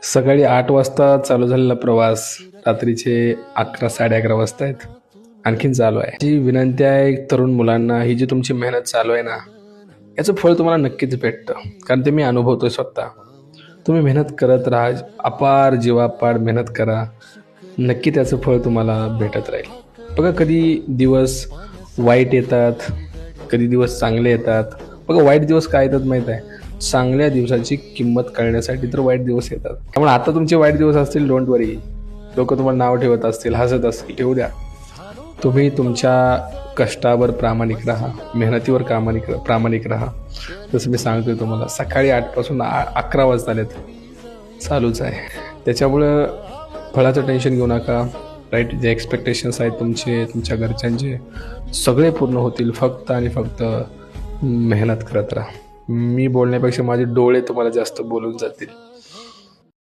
सकाळी 8 वाजता चालू झालेला प्रवास रात्रीचे 11 साडे 11 वाजता आहेत, आणखीन चालू आहे. जी विनंती आहे तरुण मुलांना, ही जी तुमची मेहनत चालू आहे ना, याचं फळ तुम्हाला नक्कीच भेटतं. कारण ते मी अनुभवतोय स्वतः. तुम्ही मेहनत करत राहा, अपार जीवापाड मेहनत करा, नक्की त्याचं फळ तुम्हाला भेटत राहील. बघा, कधी दिवस वाईट येतात, कधी दिवस चांगले येतात. बघा, वाईट दिवस काय येतात माहीत आहे? चांगल्या दिवसाची किंमत कळण्यासाठी तर वाईट दिवस येतात. त्यामुळे आता तुमचे वाईट दिवस असतील, डोंट वरी. लोक तुम्हाला नाव ठेवत असतील, हसत असतील, ठेवू द्या. तुम्ही तुमच्या कष्टावर प्रामाणिक राहा, मेहनतीवर प्रामाणिक राहा. जसं मी सांगतोय तुम्हाला, सकाळी 8 पासून 11 वाजता आलेत, चालूच आहे. त्याच्यामुळं फळाचं टेन्शन घेऊ नका. राईट, जे एक्सपेक्टेशन्स आहेत तुमचे, तुमच्या घरच्यांचे, सगळे पूर्ण होतील. फक्त आणि फक्त मेहनत करत राहा. मी बोलण्यापेक्षा माझे डोळे तुम्हाला जास्त बोलून जातील.